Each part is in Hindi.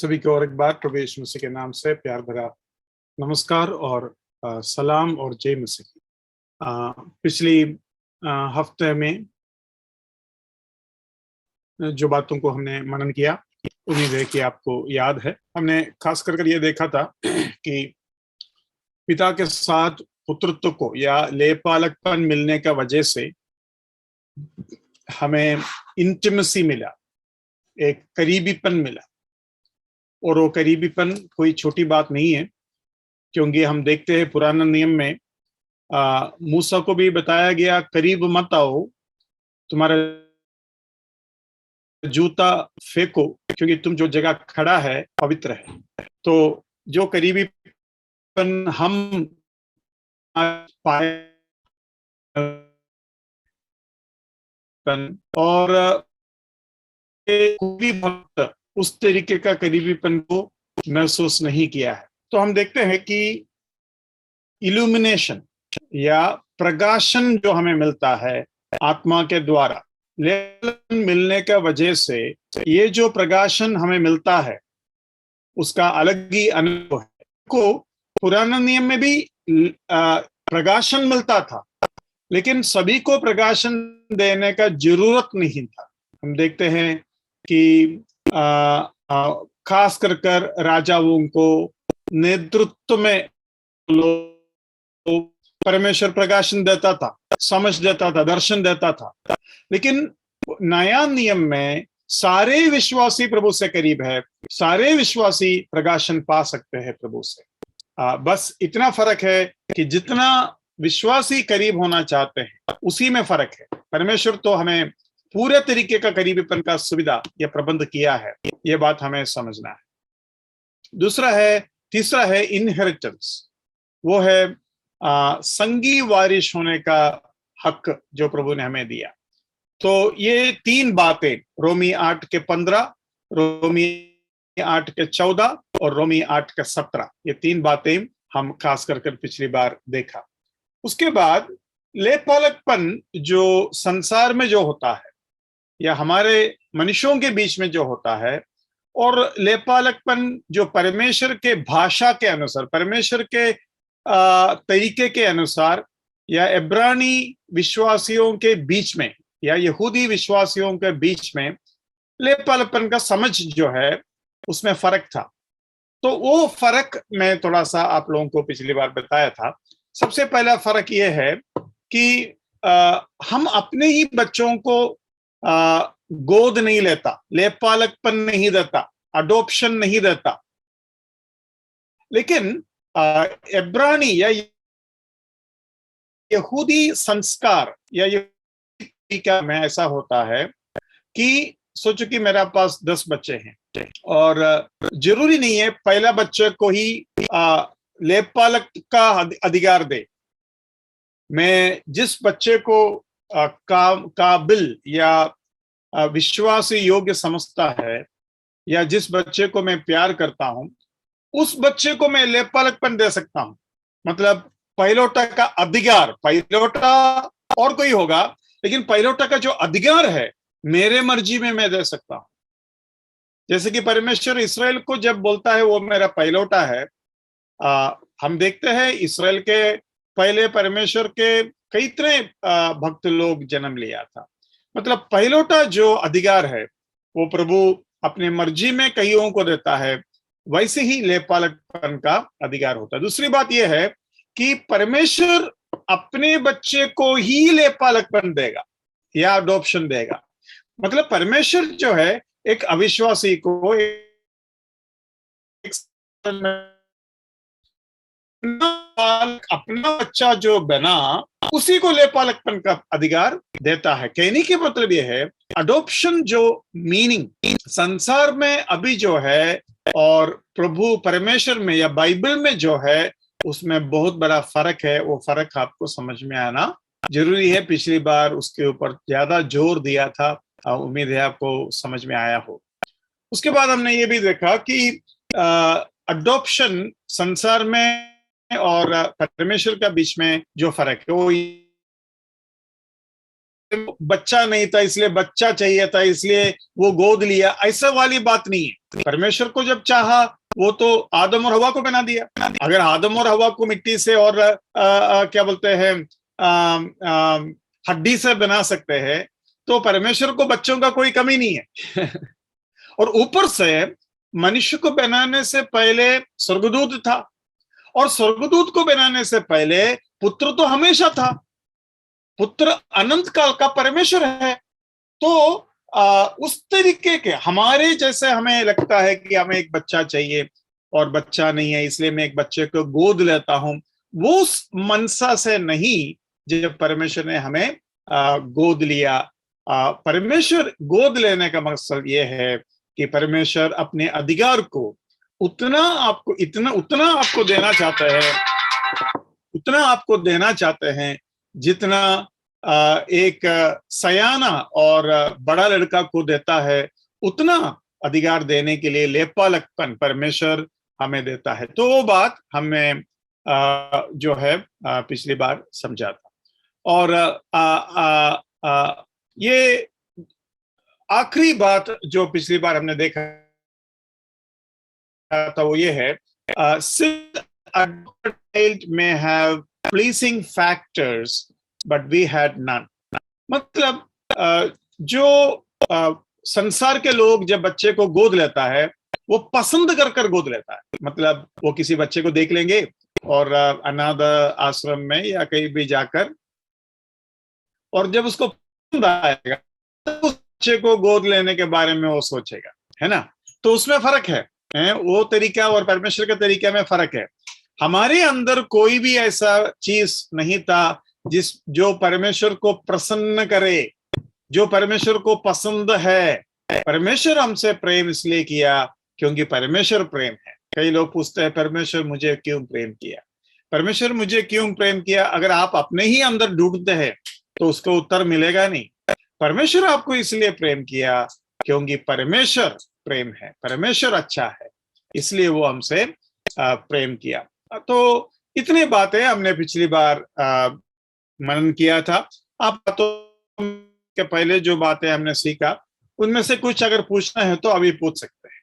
सभी को और एक बार प्रभु यीशु मसीह के नाम से प्यार भरा नमस्कार और सलाम और जय मसीह। पिछली हफ्ते में जो बातों को हमने मनन किया, उम्मीद है कि आपको याद है। हमने खास कर ये देखा था कि पिता के साथ पुत्रत्व को या लेपालकपन मिलने का वजह से हमें इंटिमेसी मिला, एक करीबीपन मिला। और वो करीबीपन कोई छोटी बात नहीं है, क्योंकि हम देखते हैं पुराने नियम में मूसा को भी बताया गया, करीब मत आओ, तुम्हारा जूता फेंको, क्योंकि तुम जो जगह खड़ा है पवित्र है। तो जो करीबीपन हम पाए और कोई भी भक्त उस तरीके का करीबीपन को महसूस नहीं किया है। तो हम देखते हैं कि इल्यूमिनेशन या प्रकाशन जो हमें मिलता है आत्मा के द्वारा, मिलने का वजह से ये जो प्रकाशन हमें मिलता है उसका अलग ही अनुभव है। को पुराने नियम में भी प्रकाशन मिलता था, लेकिन सभी को प्रकाशन देने का जरूरत नहीं था। हम देखते हैं कि खास कर राजाओं को नेतृत्व में परमेश्वर प्रकाशन देता था, समझ देता था, दर्शन देता था। लेकिन नया नियम में सारे विश्वासी प्रभु से करीब है, सारे विश्वासी प्रकाशन पा सकते हैं प्रभु से। बस इतना फर्क है कि जितना विश्वासी करीब होना चाहते हैं उसी में फर्क है। परमेश्वर तो हमें पूरे तरीके का करीबीपन का सुविधा या प्रबंध किया है, यह बात हमें समझना है। तीसरा है इनहेरिटेंस, वो है संगी वारिश होने का हक जो प्रभु ने हमें दिया। तो ये तीन बातें, रोमी 8:15, रोमी 8:14 और रोमी 8:17, ये तीन बातें हम खास कर पिछली बार देखा। उसके बाद लेपालकपन जो संसार में जो होता है या हमारे मनुष्यों के बीच में जो होता है, और लेपालकपन जो परमेश्वर के भाषा के अनुसार, परमेश्वर के तरीके के अनुसार, या इब्रानी विश्वासियों के बीच में या यहूदी विश्वासियों के बीच में लेपालकपन का समझ जो है उसमें फर्क था। तो वो फर्क मैं थोड़ा सा आप लोगों को पिछली बार बताया था। सबसे पहला फर्क ये है कि हम अपने ही बच्चों को गोद नहीं लेता, लेपालकपन नहीं देता, अडॉप्शन नहीं देता। लेकिन इब्रानी या यहूदी संस्कार या क्या में ऐसा होता है कि सोचो कि मेरे पास 10 बच्चे हैं और जरूरी नहीं है पहला बच्चे को ही लेपालक का अधिकार दे। मैं जिस बच्चे को काबिल या विश्वास योग्य समझता है, या जिस बच्चे को मैं प्यार करता हूं, उस बच्चे को मैं लेपालकपन दे सकता हूं। मतलब पहिलौठा का अधिकार, पहिलौठा और कोई होगा, लेकिन पहिलौठा का जो अधिकार है मेरे मर्जी में मैं दे सकता हूं। जैसे कि परमेश्वर इस्राएल को जब बोलता है वो मेरा पहिलौठा है, हम देखते हैं इस्राएल के पहले परमेश्वर के कई तरह भक्त लोग जन्म लिया था। मतलब पहिलौठा जो अधिकार है वो प्रभु अपने मर्जी में कईयों को देता है, वैसे ही लेपालकपन का अधिकार होता है। दूसरी बात यह है कि परमेश्वर अपने बच्चे को ही लेपालकपन देगा या अडॉप्शन देगा। मतलब परमेश्वर जो है एक अविश्वासी को अपना बच्चा जो बना उसी को लेपालकपन का अधिकार देता है। कहने की मतलब यह है अडॉप्शन जो मीनिंग संसार में अभी जो है और प्रभु परमेश्वर में या बाइबल में जो है उसमें बहुत बड़ा फर्क है। वो फर्क आपको समझ में आना जरूरी है। पिछली बार उसके ऊपर ज्यादा जोर दिया था, उम्मीद है आपको समझ में आया हो। उसके बाद हमने ये भी देखा कि अडॉप्शन संसार में और परमेश्वर के बीच में जो फर्क है वो बच्चा नहीं था इसलिए बच्चा चाहिए था इसलिए वो गोद लिया, ऐसा वाली बात नहीं है। परमेश्वर को जब चाहा वो तो आदम और हवा को बना दिया। अगर आदम और हवा को मिट्टी से और क्या बोलते हैं हड्डी से बना सकते हैं, तो परमेश्वर को बच्चों का कोई कमी नहीं है। और ऊपर से मनुष्य को बनाने से पहले स्वर्गदूत था, और स्वर्गदूत को बनाने से पहले पुत्र तो हमेशा था। पुत्र अनंत काल का परमेश्वर है। तो उस तरीके के हमारे जैसे हमें लगता है कि हमें एक बच्चा चाहिए और बच्चा नहीं है इसलिए मैं एक बच्चे को गोद लेता हूं, वो उस मनसा से नहीं जब परमेश्वर ने हमें गोद लिया। परमेश्वर गोद लेने का मकसद ये है कि परमेश्वर अपने अधिकार को उतना आपको देना चाहते हैं, उतना आपको देना चाहते हैं जितना एक सयाना और बड़ा लड़का को देता है, उतना अधिकार देने के लिए लेपालकपन परमेश्वर हमें देता है। तो वो बात हमें जो है पिछली बार समझा था। और ये आखिरी बात जो पिछली बार हमने देखा था वो ये है, child may have pleasing factors but we had none। मतलब जो संसार के लोग जब बच्चे को गोद लेता है वो पसंद कर गोद लेता है। मतलब वो किसी बच्चे को देख लेंगे और अनाथ आश्रम में या कहीं भी जाकर, और जब उसको पसंद आएगा तो उस बच्चे को गोद लेने के बारे में वो सोचेगा, है ना। तो उसमें फर्क है, वो तरीका और परमेश्वर के तरीके में फर्क है। हमारे अंदर कोई भी ऐसा चीज नहीं था जो परमेश्वर को प्रसन्न करे, जो परमेश्वर को पसंद है। परमेश्वर हमसे प्रेम इसलिए किया क्योंकि परमेश्वर प्रेम है। कई लोग पूछते हैं परमेश्वर मुझे क्यों प्रेम किया, परमेश्वर मुझे क्यों प्रेम किया। अगर आप अपने ही अंदर ढूंढते हैं तो उसको उत्तर मिलेगा नहीं। परमेश्वर आपको इसलिए प्रेम किया क्योंकि परमेश्वर प्रेम है, परमेश्वर अच्छा है, इसलिए वो हमसे प्रेम किया। तो इतने बातें हमने पिछली बार मनन किया था। आप तो के पहले जो बातें हमने सीखा उनमें से कुछ अगर पूछना है तो अभी पूछ सकते हैं।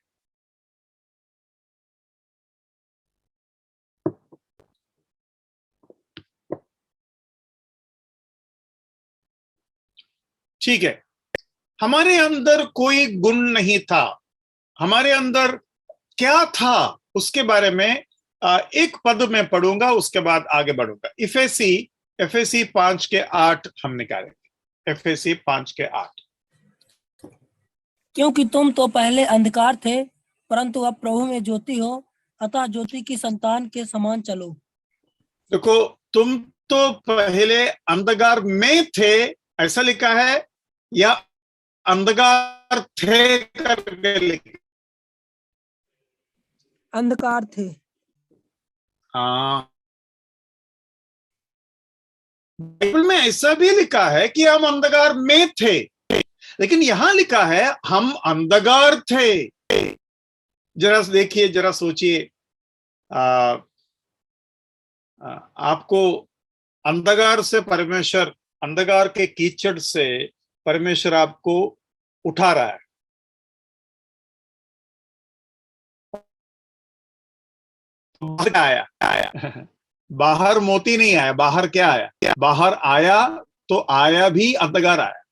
ठीक है, हमारे अंदर कोई गुण नहीं था, हमारे अंदर क्या था उसके बारे में एक पद में पढ़ूंगा, उसके बाद आगे बढ़ूंगा। एफएसी 5:8 हम निकालेंगे। एफएसी 5:8। क्योंकि तुम तो पहले अंधकार थे परंतु अब प्रभु में ज्योति हो, अतः ज्योति की संतान के समान चलो। देखो, तुम तो पहले अंधकार में थे ऐसा लिखा है या अंधकार थे करके लिखा? अंधकार थे। हाँ, बाइबल में ऐसा भी लिखा है कि हम अंधकार में थे, लेकिन यहां लिखा है हम अंधकार थे। जरा देखिए, जरा सोचिए, आपको अंधकार से परमेश्वर, अंधकार के कीचड़ से परमेश्वर आपको उठा रहा है। बाहर आया बाहर मोती नहीं आया, बाहर क्या आया? बाहर आया तो आया भी अंधकार आया।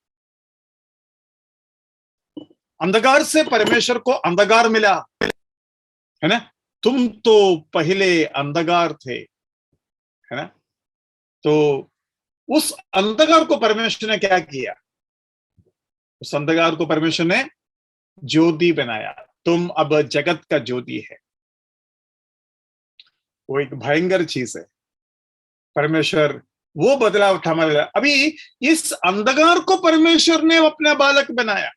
अंधकार से परमेश्वर को अंधकार मिला, है ना। तुम तो पहले अंधकार थे, है ना। तो उस अंधकार को परमेश्वर ने क्या किया? उस अंधकार को परमेश्वर ने ज्योति बनाया। तुम अब जगत का ज्योति है। वो एक भयंकर चीज है। परमेश्वर वो बदलाव हमारे। अभी इस अंधकार को परमेश्वर ने अपना बालक बनाया।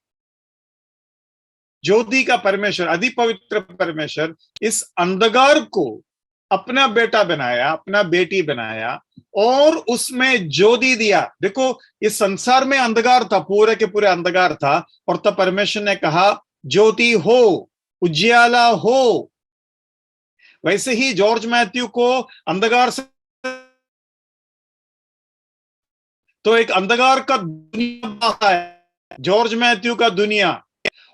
ज्योति का परमेश्वर, अधि पवित्र परमेश्वर इस अंधकार को अपना बेटा बनाया, अपना बेटी बनाया और उसमें ज्योति दिया। देखो, इस संसार में अंधकार था, पूरे के पूरे अंधकार था, और तब परमेश्वर ने कहा ज्योति हो, उजियाला हो। वैसे ही जॉर्ज मैथ्यू को अंधकार से तो एक अंधकार का दुनिया है, जॉर्ज मैथ्यू का दुनिया,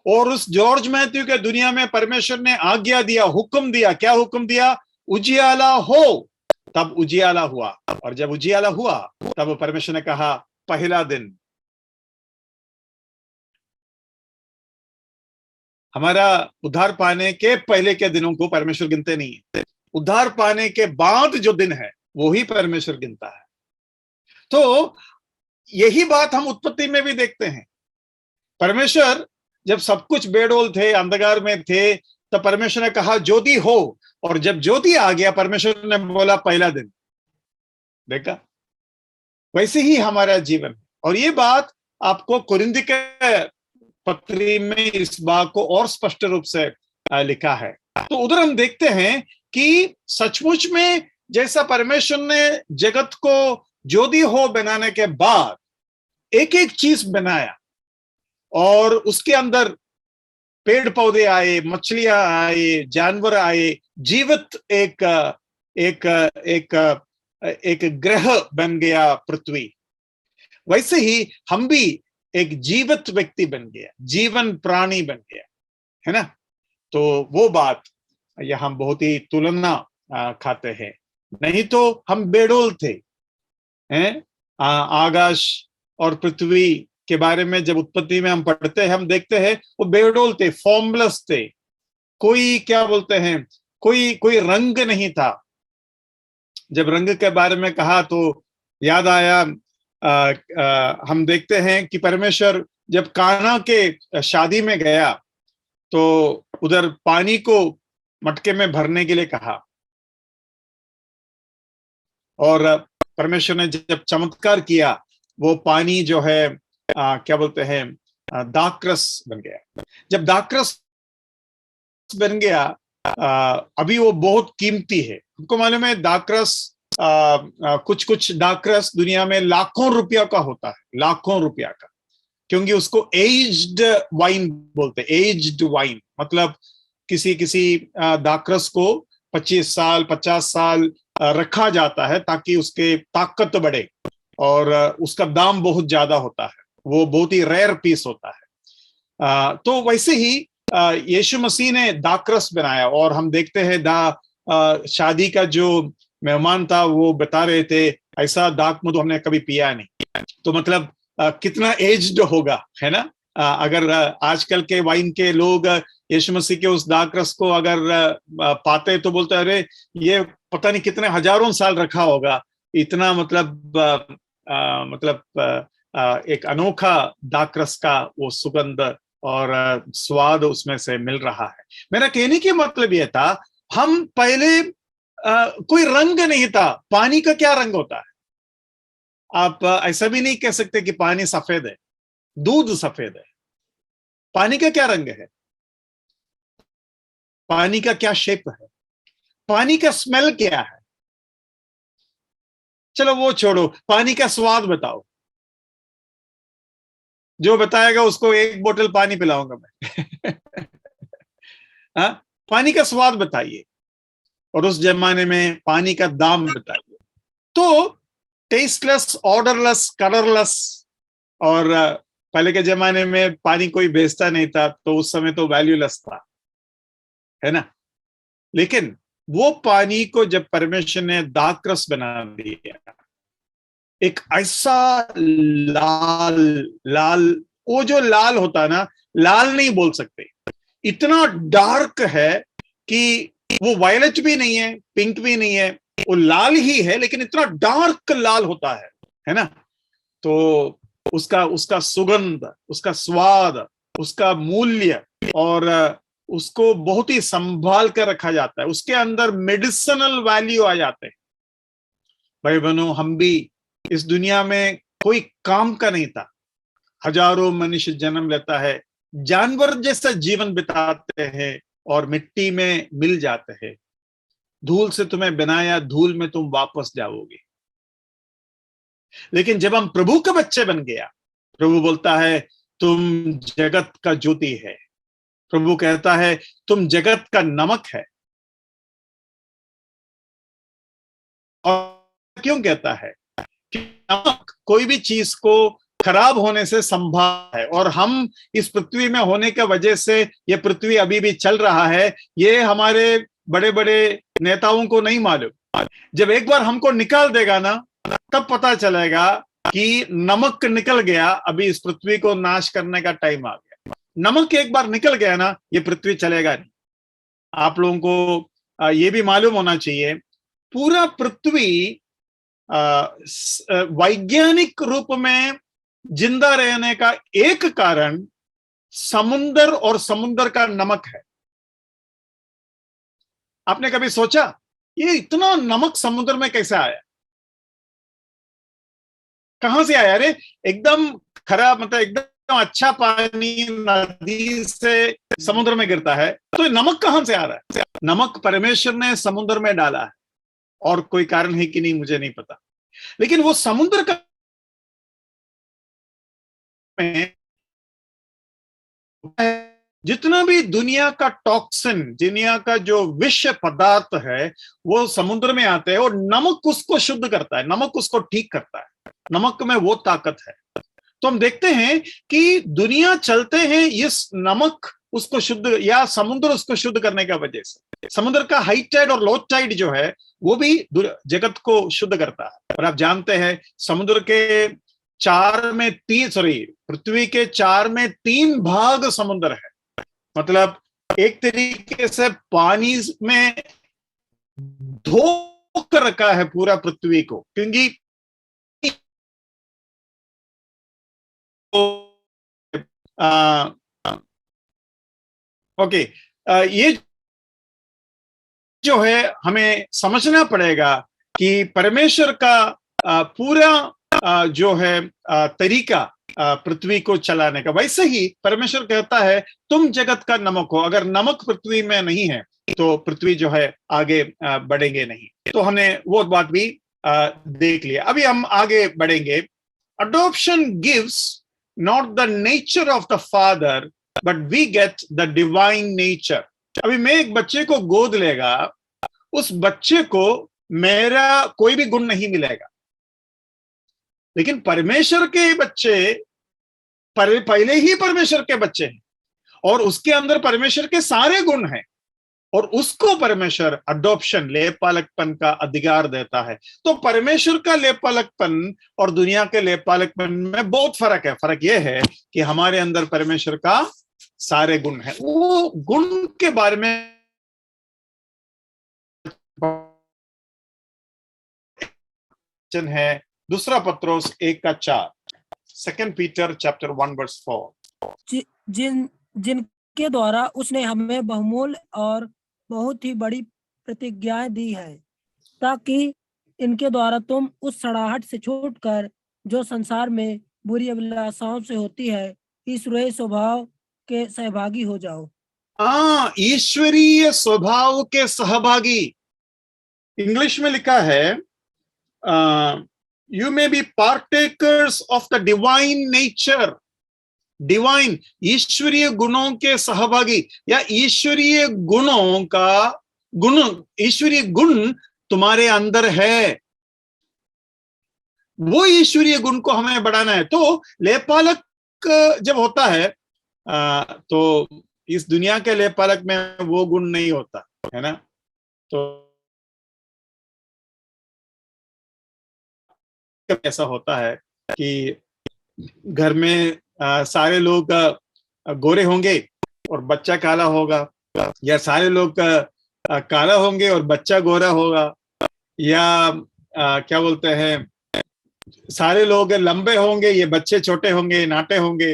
और उस जॉर्ज मैथ्यू के दुनिया में परमेश्वर ने आज्ञा दिया, हुक्म दिया। क्या हुक्म दिया? उजियाला हो। तब उजियाला हुआ, और जब उजियाला हुआ तब परमेश्वर ने कहा पहला दिन। हमारा उद्धार पाने के पहले के दिनों को परमेश्वर गिनते नहीं है, उद्धार पाने के बाद जो दिन है वो ही परमेश्वर गिनता है। तो यही बात हम उत्पत्ति में भी देखते हैं। परमेश्वर जब सब कुछ बेडोल थे, अंधकार में थे, तब परमेश्वर ने कहा ज्योति हो, और जब ज्योति आ गया परमेश्वर ने बोला पहला दिन। देखा? वैसे ही हमारा जीवन। और ये बात आपको कुरिन्थ के पत्री में इस बात को और स्पष्ट रूप से लिखा है। तो उधर हम देखते हैं कि सचमुच में जैसा परमेश्वर ने जगत को ज्योति हो बनाने के बाद एक एक चीज बनाया, और उसके अंदर पेड़ पौधे आए, मछलियां आए, जानवर आए, जीवित एक एक एक एक ग्रह बन गया पृथ्वी। वैसे ही हम भी एक जीवित व्यक्ति बन गया, जीवन प्राणी बन गया, है ना? तो वो बात यहां बहुत ही तुलना खाते हैं। नहीं तो हम बेडोल थे, हैं? आकाश और पृथ्वी के बारे में जब उत्पत्ति में हम पढ़ते हैं, हम देखते हैं वो बेडोल थे, फॉर्मलेस थे। कोई क्या बोलते हैं, कोई रंग नहीं था। जब रंग के बारे में कहा तो याद आया, हम देखते हैं कि परमेश्वर जब काना के शादी में गया तो उधर पानी को मटके में भरने के लिए कहा, और परमेश्वर ने जब चमत्कार किया वो पानी जो है क्या बोलते हैं, दाखरस बन गया। जब दाखरस बन गया, अभी वो बहुत कीमती है। हमको मालूम है दाखरस, कुछ दाखरस दुनिया में लाखों रुपया का होता है, लाखों रुपया का, क्योंकि उसको एज्ड वाइन बोलते हैं। एज्ड वाइन मतलब किसी दाखरस को 25 साल 50 साल रखा जाता है ताकि उसके ताकत बढ़े, और उसका दाम बहुत ज्यादा होता है, वो बहुत ही रेयर पीस होता है। तो वैसे ही यीशु मसीह ने दाखरस बनाया, और हम देखते हैं शादी का जो मेहमान था वो बता रहे थे ऐसा दाख मधु हमने कभी पिया नहीं। तो मतलब कितना एज्ड होगा, है ना? अगर आजकल के वाइन के लोग यीशु मसीह के उस दाखरस को अगर पाते तो बोलते अरे ये पता नहीं कितने हजारों साल रखा होगा, इतना मतलब एक अनोखा दाखरस का वो सुगंध और स्वाद उसमें से मिल रहा है। मेरा कहने की मतलब यह था, हम पहले कोई रंग नहीं था। पानी का क्या रंग होता है? आप ऐसा भी नहीं कह सकते कि पानी सफेद है, दूध सफेद है। पानी का क्या रंग है? पानी का क्या शेप है? पानी का स्मेल क्या है? चलो वो छोड़ो, पानी का स्वाद बताओ। जो बताएगा उसको एक बोतल पानी पिलाऊंगा मैं। हाँ, पानी का स्वाद बताइए, और उस जमाने में पानी का दाम बताइए। तो टेस्टलेस, ऑर्डरलेस, कलरलेस, और पहले के जमाने में पानी कोई बेचता नहीं था, तो उस समय तो वैल्यूलेस था, है ना? लेकिन वो पानी को जब परमेश्वर ने दाखरस बना दिया, एक ऐसा लाल लाल, वो जो लाल होता है ना, लाल नहीं बोल सकते, इतना डार्क है कि वो वायलेट भी नहीं है, पिंक भी नहीं है, वो लाल ही है, लेकिन इतना डार्क लाल होता है ना? तो उसका सुगंध, उसका स्वाद, उसका मूल्य, और उसको बहुत ही संभाल कर रखा जाता है। उसके अंदर मेडिसिनल वैल्यू आ जाते हैं। भाई बहनों, हम भी इस दुनिया में कोई काम का नहीं था। हजारों मनुष्य जन्म लेता है, जानवर जैसा जीवन बिताते हैं, और मिट्टी में मिल जाते हैं। धूल से तुम्हें बनाया, धूल में तुम वापस जाओगे। लेकिन जब हम प्रभु के बच्चे बन गया, प्रभु बोलता है तुम जगत का ज्योति है। प्रभु कहता है तुम जगत का नमक है। और क्यों कहता है कि नमक कोई भी चीज को खराब होने से संभव है, और हम इस पृथ्वी में होने के वजह से ये पृथ्वी अभी भी चल रहा है। ये हमारे बड़े बड़े नेताओं को नहीं मालूम। जब एक बार हमको निकाल देगा ना, तब पता चलेगा कि नमक निकल गया, अभी इस पृथ्वी को नाश करने का टाइम आ गया। नमक एक बार निकल गया ना, ये पृथ्वी चलेगा नहीं। आप लोगों को ये भी मालूम होना चाहिए, पूरा पृथ्वी वैज्ञानिक रूप में जिंदा रहने का एक कारण समुंदर और समुंदर का नमक है। आपने कभी सोचा ये इतना नमक समुद्र में कैसे आया? कहां से आया? अरे एकदम खराब, मतलब एकदम अच्छा पानी नदी से समुद्र में गिरता है, तो नमक कहां से आ रहा है? नमक परमेश्वर ने समुद्र में डाला है, और कोई कारण है कि नहीं मुझे नहीं पता, लेकिन वो समुद्र का जितना भी दुनिया का टॉक्सिन, दुनिया का जो विष पदार्थ है, वो समुद्र में आते हैं, और नमक उसको शुद्ध करता है, नमक उसको ठीक करता है। नमक में वो ताकत है। तो हम देखते हैं कि दुनिया चलते हैं इस नमक उसको शुद्ध, या समुद्र उसको शुद्ध करने का वजह से। समुद्र का हाई टाइड और लो टाइड जो है वो भी जगत को शुद्ध करता है। और आप जानते हैं समुद्र के पृथ्वी के 4 में 3 भाग समुद्र है। मतलब एक तरीके से पानी में धो कर रखा है पूरा पृथ्वी को, क्योंकि ओके, ये जो है हमें समझना पड़ेगा कि परमेश्वर का पूरा जो है तरीका पृथ्वी को चलाने का, वैसे ही परमेश्वर कहता है तुम जगत का नमक हो। अगर नमक पृथ्वी में नहीं है तो पृथ्वी जो है आगे बढ़ेंगे नहीं। तो हमने वो बात भी देख लिया। अभी हम आगे बढ़ेंगे। Adoption gives not the nature of the father but we get the divine nature. अभी मैं एक बच्चे को गोद लेगा, उस बच्चे को मेरा कोई भी गुण नहीं मिलेगा, लेकिन परमेश्वर के बच्चे पहले ही परमेश्वर के बच्चे हैं, और उसके अंदर परमेश्वर के सारे गुण हैं, और उसको परमेश्वर अडॉप्शन, लेपालकपन का अधिकार देता है। तो परमेश्वर का लेपालकपन और दुनिया के लेपालकपन में बहुत फर्क है। फर्क यह है कि हमारे अंदर परमेश्वर का सारे गुण हैं। वो गुण के बारे में है दूसरा पत्रोस 1:4, 2 पीटर चैप्टर 1:4। जिनके द्वारा उसने हमें बहुमूल्य और बहुत ही बड़ी प्रतिज्ञाएं दी है, ताकि इनके द्वारा तुम उस सड़ाहट से छूटकर जो संसार में बुरी अभिलाषाओं से होती है, ईश्वरीय स्वभाव के सहभागी हो जाओ। ईश्वरीय स्वभाव के सहभागी। इंग्लिश में लिखा है you may be partakers of the divine nature। Divine, ईश्वरीय गुणों के सहभागी, या ईश्वरीय गुणों का ईश्वरीय गुण तुम्हारे अंदर है, वो ईश्वरीय गुण को हमें बढ़ाना है। तो लेपालक जब होता है तो इस दुनिया के लेपालक में वो गुण नहीं होता है ना। तो ऐसा होता है कि घर में सारे लोग गोरे होंगे और बच्चा काला होगा, या सारे लोग काला होंगे और बच्चा गोरा होगा, या क्या बोलते हैं, सारे लोग लंबे होंगे, ये बच्चे छोटे होंगे, नाटे होंगे,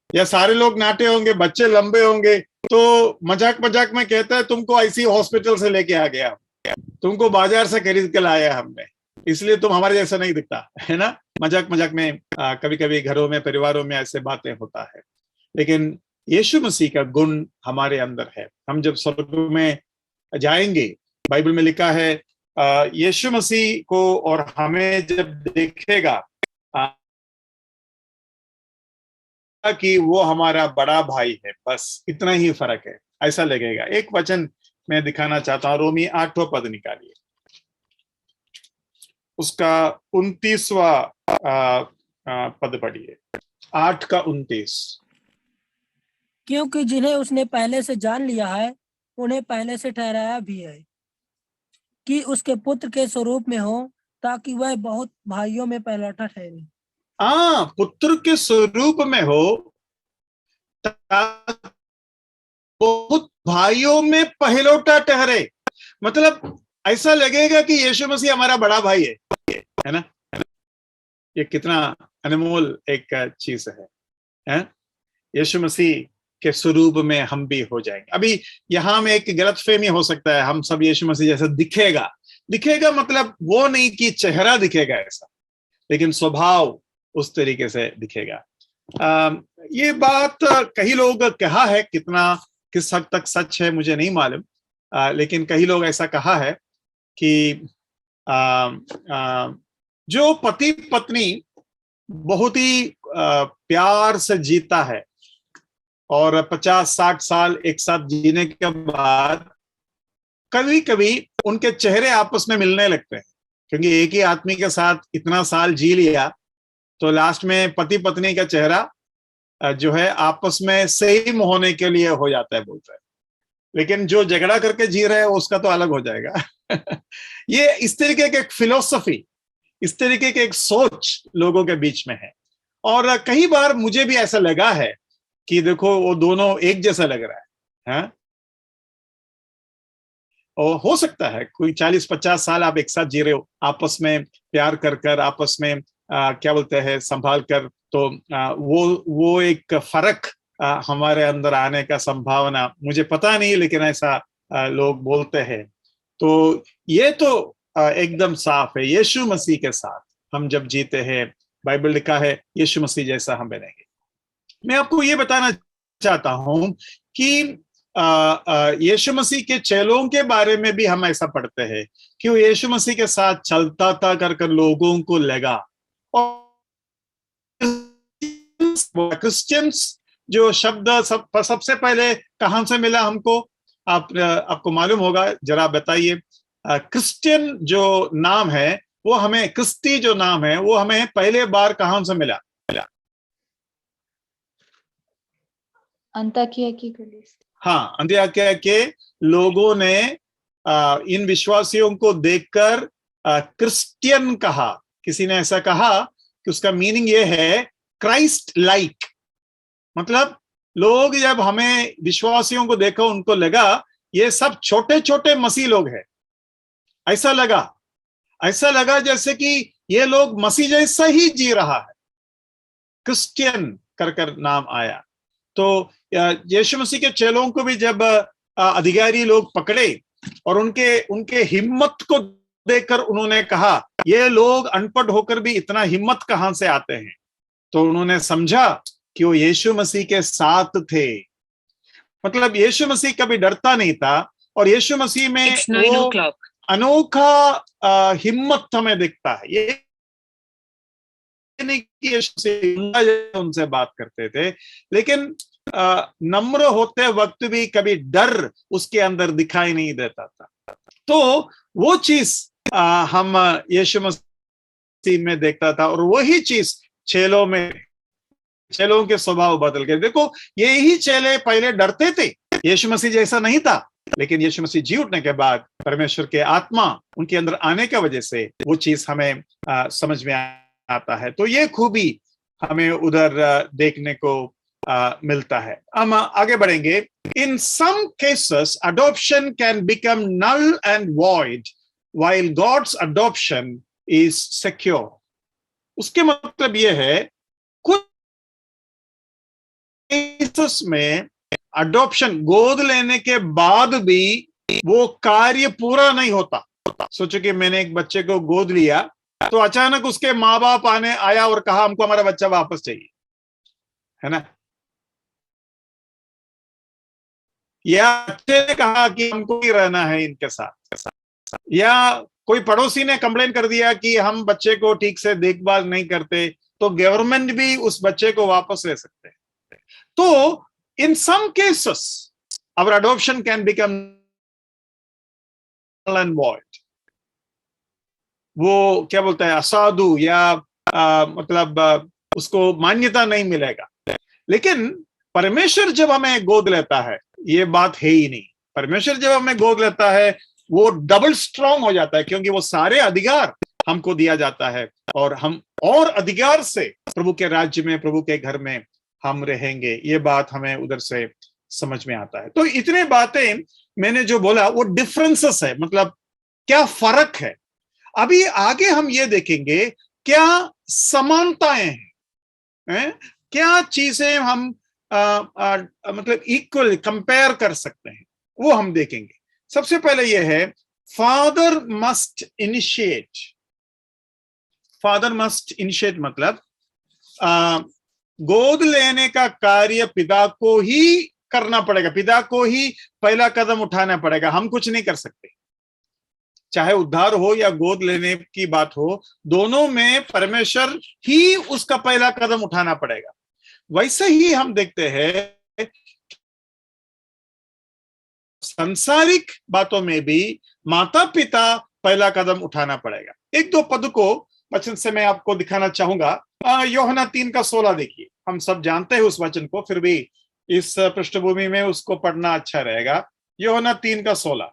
या सारे लोग नाटे होंगे, बच्चे लंबे होंगे। तो मजाक मजाक में कहता है तुमको ऐसी हॉस्पिटल से लेके आ गया, तुमको बाजार से खरीद के लाया हमने, इसलिए तुम हमारे जैसा नहीं दिखता है ना। मजाक मजाक में कभी कभी घरों में, परिवारों में ऐसे बातें होता है। लेकिन यीशु मसीह का गुण हमारे अंदर है। हम जब स्वर्ग में जाएंगे, बाइबल में लिखा है यीशु मसीह को और हमें जब देखेगा कि वो हमारा बड़ा भाई है, बस इतना ही फर्क है, ऐसा लगेगा। एक वचन मैं दिखाना चाहता हूं, रोमी 8वां पद निकालिए, उसका 29वां पद पढ़िए 8:29। क्योंकि जिन्हें उसने पहले से जान लिया है उन्हें पहले से ठहराया भी है कि उसके पुत्र के स्वरूप में हो, ताकि वह बहुत भाइयों में पहलौठा ठहरे। पुत्र के स्वरूप में हो, बहुत भाइयों में पहलौठा ठहरे। मतलब ऐसा लगेगा कि यीशु मसीह हमारा बड़ा भाई है ना। ये कितना अनमोल एक चीज है? यीशु मसीह के स्वरूप में हम भी हो जाएंगे। अभी यहां में एक गलतफहमी हो सकता है, हम सब यीशु मसीह जैसा दिखेगा मतलब वो नहीं कि चेहरा दिखेगा ऐसा, लेकिन स्वभाव उस तरीके से दिखेगा। ये बात कई लोग कहा है, किस हद तक सच है मुझे नहीं मालूम, लेकिन कई लोग ऐसा कहा है कि जो पति पत्नी बहुत ही प्यार से जीता है और 50-60 साल एक साथ जीने के बाद कभी कभी उनके चेहरे आपस में मिलने लगते हैं, क्योंकि एक ही आदमी के साथ इतना साल जी लिया, तो लास्ट में पति पत्नी का चेहरा जो है आपस में सेम होने के लिए हो जाता है, बोलते हैं। लेकिन जो झगड़ा करके जी रहे हैं उसका तो अलग हो जाएगा। ये इस तरीके की एक फिलोसफी, इस तरीके की एक सोच लोगों के बीच में है। और कई बार मुझे भी ऐसा लगा है कि देखो वो दोनों एक जैसा लग रहा है? और हो सकता है कोई 40-50 साल आप एक साथ जी रहे हो, आपस में प्यार कर आपस में क्या बोलते हैं संभाल कर, तो वो एक फर्क हमारे अंदर आने का संभावना मुझे पता नहीं, लेकिन ऐसा लोग बोलते हैं। तो ये तो एकदम साफ है, यीशु मसीह के साथ हम जब जीते हैं, बाइबल लिखा है यीशु मसीह जैसा हम बनेंगे। मैं आपको ये बताना चाहता हूं कि यीशु मसीह के चेलों के बारे में भी हम ऐसा पढ़ते हैं कि वो यीशु मसीह के साथ चलता था कर लोगों को लगा। और क्रिश्चियंस जो शब्द सबसे पहले कहां से मिला हमको, आपको मालूम होगा, जरा बताइए। क्रिश्चियन जो नाम है वो हमें, क्रिस्टी जो नाम है वो हमें पहले बार कहां से मिला? अंताकिया की कलीसिया। हाँ, अंत्योकिया के लोगों ने इन विश्वासियों को देखकर क्रिश्चियन कहा। किसी ने ऐसा कहा कि उसका मीनिंग ये है क्राइस्ट लाइक। मतलब लोग जब हमें विश्वासियों को देखा उनको लगा ये सब छोटे छोटे मसीह लोग हैं। ऐसा लगा जैसे कि ये लोग मसीह जैसा ही जी रहा है। क्रिश्चियन कर नाम आया। तो यीशु मसीह के चेलों को भी जब अधिकारी लोग पकड़े और उनके हिम्मत को देखकर उन्होंने कहा ये लोग अनपढ़ होकर भी इतना हिम्मत कहां से आते हैं, तो उन्होंने समझा कि वो यीशु मसीह के साथ थे। मतलब यीशु मसीह कभी डरता नहीं था, और यीशु मसीह में वो अनोखा हिम्मत हमें दिखता है। ये नहीं कि यीशु मसीह उनसे बात करते थे, लेकिन नम्र होते वक्त भी कभी डर उसके अंदर दिखाई नहीं देता था। तो वो चीज हम यीशु मसीह में देखता था, और वही चीज चेलों के स्वभाव बदल गए। देखो यही चेले पहले डरते थे, यीशु मसीह जैसा नहीं था, लेकिन यीशु मसीह जी उठने के बाद परमेश्वर के आत्मा उनके अंदर आने की वजह से वो चीज हमें समझ में आता है। तो ये खूबी हमें उधर देखने को मिलता है। हम आगे बढ़ेंगे। In some cases adoption can become null and void while God's adoption is secure. उसके मतलब ये है कुछ केसेस में अडॉप्शन, गोद लेने के बाद भी वो कार्य पूरा नहीं होता। सोचो कि मैंने एक बच्चे को गोद लिया, तो अचानक उसके माँ बाप आया और कहा हमको हमारा बच्चा वापस चाहिए, है ना। या बच्चे ने कहा कि हमको ही रहना है इनके साथ, या कोई पड़ोसी ने कंप्लेन कर दिया कि हम बच्चे को ठीक से देखभाल नहीं करते, तो गवर्नमेंट भी उस बच्चे को वापस ले सकते हैं। तो in some cases our adoption can become null and void. वो क्या बोलता है, असाधु या मतलब उसको मान्यता नहीं मिलेगा। लेकिन परमेश्वर जब हमें गोद लेता है, ये बात है ही नहीं। परमेश्वर जब हमें गोद लेता है वो डबल स्ट्रांग हो जाता है, क्योंकि वो सारे अधिकार हमको दिया जाता है और हम और अधिकार से प्रभु के राज्य में, प्रभु के घर में हम रहेंगे। ये बात हमें उधर से समझ में आता है। तो इतने बातें मैंने जो बोला वो डिफरेंसेस है, मतलब क्या फर्क है। अभी आगे हम ये देखेंगे क्या समानताएं हैं, क्या चीजें हम मतलब इक्वल कंपेयर कर सकते हैं, वो हम देखेंगे। सबसे पहले ये है father must initiate. Father must initiate मतलब गोद लेने का कार्य पिता को ही करना पड़ेगा, पिता को ही पहला कदम उठाना पड़ेगा, हम कुछ नहीं कर सकते। चाहे उद्धार हो या गोद लेने की बात हो, दोनों में परमेश्वर ही उसका पहला कदम उठाना पड़ेगा। वैसे ही हम देखते हैं सांसारिक बातों में भी माता पिता पहला कदम उठाना पड़ेगा। एक दो पद को वचन से मैं आपको दिखाना चाहूंगा। यूहन्ना 3:16 देखिए। हम सब जानते हैं उस वचन को, फिर भी इस पृष्ठभूमि में उसको पढ़ना अच्छा रहेगा। यूहन्ना 3:16।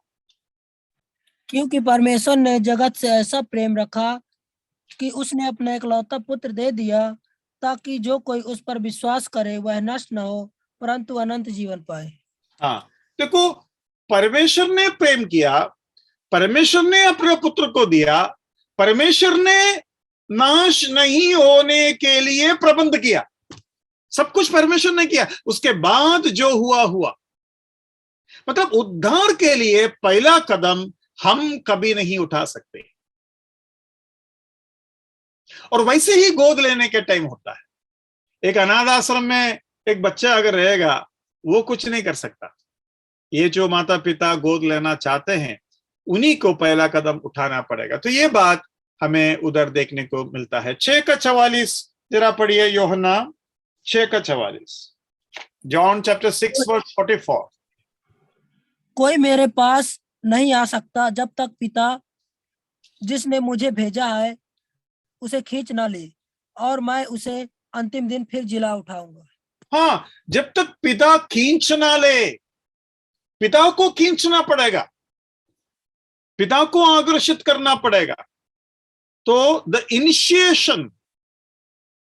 क्योंकि परमेश्वर ने जगत से ऐसा प्रेम रखा कि उसने अपना इकलौता पुत्र दे दिया, ताकि जो कोई उस पर विश्वास करे वह नष्ट न हो परंतु अनंत जीवन पाए। हाँ, देखो, परमेश्वर ने प्रेम किया, परमेश्वर ने अपने पुत्र को दिया, परमेश्वर ने नाश नहीं होने के लिए प्रबंध किया, सब कुछ परमेश्वर ने किया। उसके बाद जो हुआ हुआ, मतलब उद्धार के लिए पहला कदम हम कभी नहीं उठा सकते। और वैसे ही गोद लेने के टाइम होता है। एक अनाथ आश्रम में एक बच्चा अगर रहेगा, वो कुछ नहीं कर सकता। ये जो माता पिता गोद लेना चाहते हैं, उन्हीं को पहला कदम उठाना पड़ेगा। तो ये बात हमें उधर देखने को मिलता है। 6:44 जरा पढ़िए, यूहन्ना 6:44। John chapter 6:44। कोई मेरे पास नहीं आ सकता जब तक पिता जिसने मुझे भेजा है उसे खींच ना ले, और मैं उसे अंतिम दिन फिर जिला उठाऊंगा। हाँ, जब तक पिता खींच ना ले, पिता को खींचना पड़ेगा, पिता को आकर्षित करना पड़ेगा। तो the initiation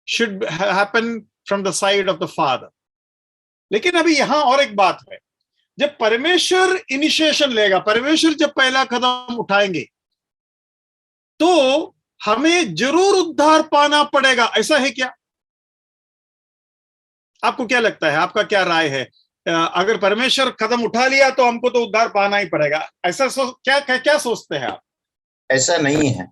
should happen from the side of the father. लेकिन अभी यहां और एक बात है, जब परमेश्वर इनिशिएशन लेगा, परमेश्वर जब पहला कदम उठाएंगे, तो हमें जरूर उद्धार पाना पड़ेगा। ऐसा है क्या? आपको क्या लगता है, आपका क्या राय है? अगर परमेश्वर कदम उठा लिया तो हमको तो उद्धार पाना ही पड़ेगा, ऐसा क्या सोचते हैं आप? ऐसा नहीं है।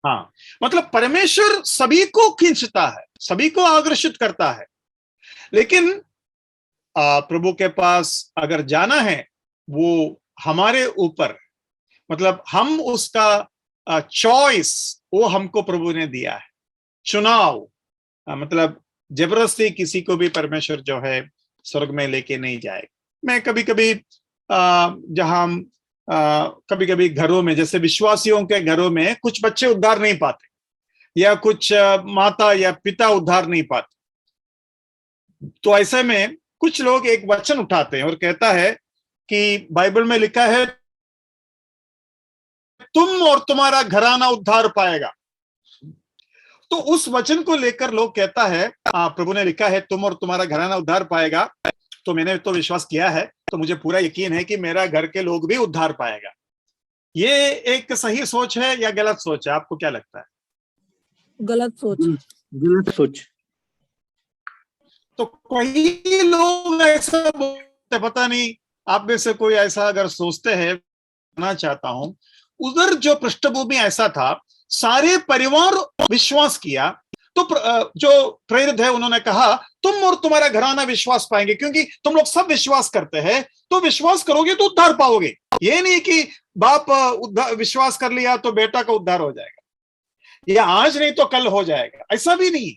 हाँ, मतलब परमेश्वर सभी को खींचता है, सभी को आकर्षित करता है, लेकिन प्रभु के पास अगर जाना है वो हमारे ऊपर, मतलब हम उसका चॉइस वो हमको प्रभु ने दिया है, चुनाव। मतलब जबरदस्ती किसी को भी परमेश्वर जो है स्वर्ग में लेके नहीं जाए। मैं कभी कभी जहां कभी कभी घरों में, जैसे विश्वासियों के घरों में कुछ बच्चे उद्धार नहीं पाते, या कुछ माता या पिता उद्धार नहीं पाते, तो ऐसे में कुछ लोग एक वचन उठाते हैं और कहता है कि बाइबल में लिखा है तुम और तुम्हारा घराना उद्धार पाएगा। तो उस वचन को लेकर लोग कहता है प्रभु ने लिखा है तुम और तुम्हारा घराना उद्धार पाएगा, तो मैंने तो विश्वास किया है, तो मुझे पूरा यकीन है कि मेरा घर के लोग भी उद्धार पाएगा। ये एक सही सोच है या गलत सोच है? आपको क्या लगता है? गलत सोच। गलत सोच। तो कई लोग ऐसा बोलते, पता नहीं आप में से कोई ऐसा अगर सोचते हैं, मैं चाहता हूं, उधर जो पृष्ठभूमि ऐसा था, सारे परिवार विश्वास किया, तो जो प्रेरित है उन्होंने कहा तुम और तुम्हारा घराना विश्वास पाएंगे, क्योंकि तुम लोग सब विश्वास करते हैं, तो विश्वास करोगे तो उद्धार पाओगे। ये नहीं कि बाप विश्वास कर लिया तो बेटा का उद्धार हो जाएगा, ये आज नहीं तो कल हो जाएगा, ऐसा भी नहीं।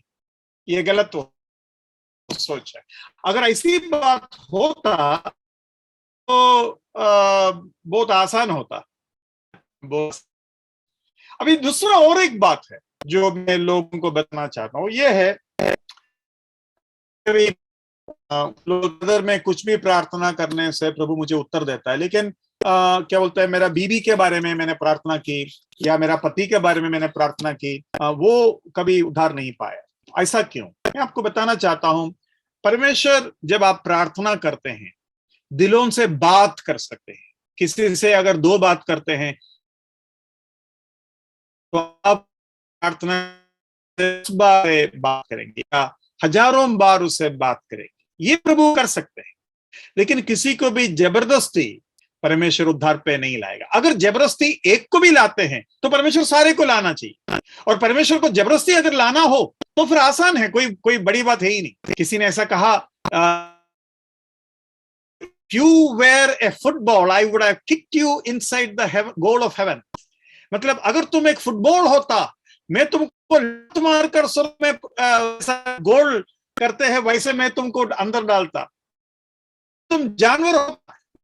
ये गलत सोच है। अगर ऐसी बात होता तो बहुत आसान होता। अभी दूसरा और एक बात है, जो मैं लोगों को बताना चाहता हूँ ये है, लोग में कुछ भी प्रार्थना करने से प्रभु मुझे उत्तर देता है, लेकिन क्या बोलते हैं, मेरा बीवी के बारे में मैंने प्रार्थना की या मेरा पति के बारे में मैंने प्रार्थना की, वो कभी उद्धार नहीं पाया। ऐसा क्यों? मैं आपको बताना चाहता हूं, परमेश्वर जब आप प्रार्थना करते हैं दिलों से बात कर सकते हैं। किसी से अगर दो बात करते हैं तो आप प्रार्थना से बात करेंगे या हजारों बार उससे बात करेंगे, ये प्रभु कर सकते हैं। लेकिन किसी को भी जबरदस्ती परमेश्वर उद्धार पे नहीं लाएगा। अगर जबरदस्ती एक को भी लाते हैं तो परमेश्वर सारे को लाना चाहिए, और परमेश्वर को जबरदस्ती अगर लाना हो तो फिर आसान है, कोई बड़ी बात है ही नहीं। किसी ने ऐसा कहा, you were a football, I would have kicked you inside the goal of heaven। मतलब अगर तुम एक फुटबॉल होता, मैं तुमको मारकर स्वर्ग में गोल करते हैं वैसे मैं तुमको अंदर डालता। तुम जानवर हो,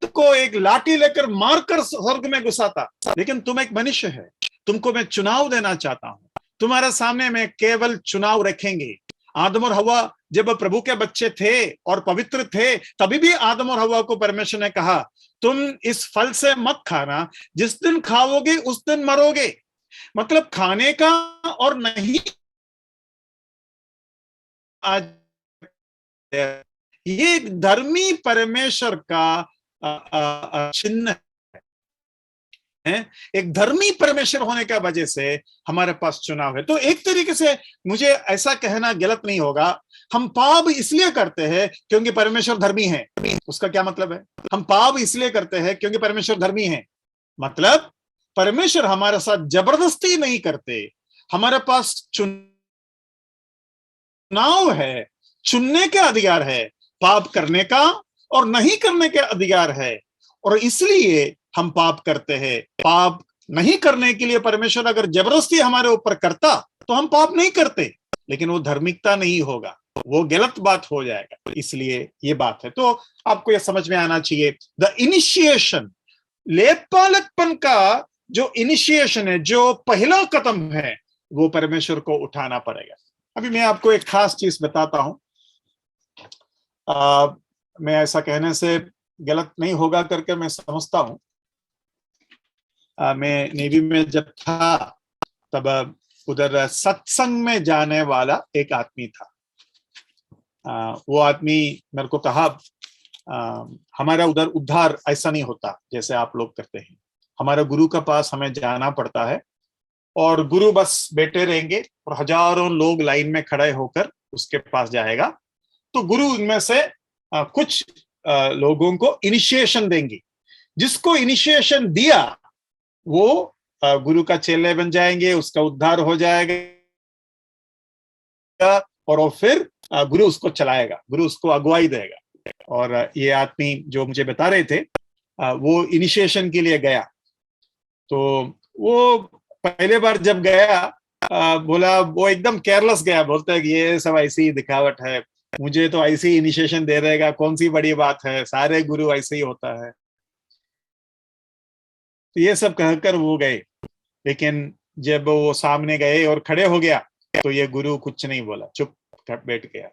तुमको एक लाठी लेकर मारकर स्वर्ग में घुसाता, लेकिन तुम एक मनुष्य है। तुमको मैं चुनाव देना चाहता हूं, तुम्हारे सामने मैं केवल चुनाव रखेंगे। आदम और हवा जब प्रभु के बच्चे थे और पवित्र थे, तभी भी आदम और हवा को परमेश्वर ने कहा तुम इस फल से मत खाना, जिस दिन खाओगे उस दिन मरोगे। मतलब खाने का और नहीं, आज ये धर्मी परमेश्वर का चिन्ह है। एक धर्मी परमेश्वर होने का वजह से हमारे पास चुनाव है। तो एक तरीके से मुझे ऐसा कहना गलत नहीं होगा, हम पाप इसलिए करते हैं क्योंकि परमेश्वर धर्मी है। उसका क्या मतलब है? हम पाप इसलिए करते हैं क्योंकि परमेश्वर धर्मी है। मतलब परमेश्वर हमारे साथ जबरदस्ती नहीं करते, हमारे पास चुनाव है, चुनने का अधिकार है, पाप करने का और नहीं करने का अधिकार है, और इसलिए हम पाप करते हैं। पाप नहीं करने के लिए परमेश्वर अगर जबरदस्ती हमारे ऊपर करता तो हम पाप नहीं करते, लेकिन वो धार्मिकता नहीं होगा, वो गलत बात हो जाएगा। इसलिए ये बात है। तो आपको ये समझ में आना चाहिए, द इनिशिएशन, लेपालकपन का जो इनिशिएशन है, जो पहला कदम है, वो परमेश्वर को उठाना पड़ेगा। अभी मैं आपको एक खास चीज बताता हूं। मैं ऐसा कहने से गलत नहीं होगा करके मैं समझता हूं। मैं नेवी में जब था तब उधर सत्संग में जाने वाला एक आदमी था। वो आदमी मेरे को कहा, हमारा उधर उद्धार ऐसा नहीं होता जैसे आप लोग करते हैं। हमारे गुरु के पास हमें जाना पड़ता है और गुरु बस बैठे रहेंगे और हजारों लोग लाइन में खड़े होकर उसके पास जाएगा। तो गुरु उनमें से कुछ लोगों को इनिशिएशन देंगे। जिसको इनिशिएशन दिया वो गुरु का चेले बन जाएंगे, उसका उद्धार हो जाएगा और वो फिर गुरु उसको चलाएगा, गुरु उसको अगुवाई देगा। और ये आदमी जो मुझे बता रहे थे वो इनिशिएशन के लिए गया। तो वो पहले बार जब गया बोला, वो एकदम केयरलेस गया, बोलता है कि ये सब ऐसी दिखावट है, मुझे तो ऐसी इनिशिएशन दे रहेगा, कौन सी बड़ी बात है, सारे गुरु ऐसे ही होता है। तो ये सब कहकर वो गए। लेकिन जब वो सामने गए और खड़े हो गया तो ये गुरु कुछ नहीं बोला, चुप बैठ गया।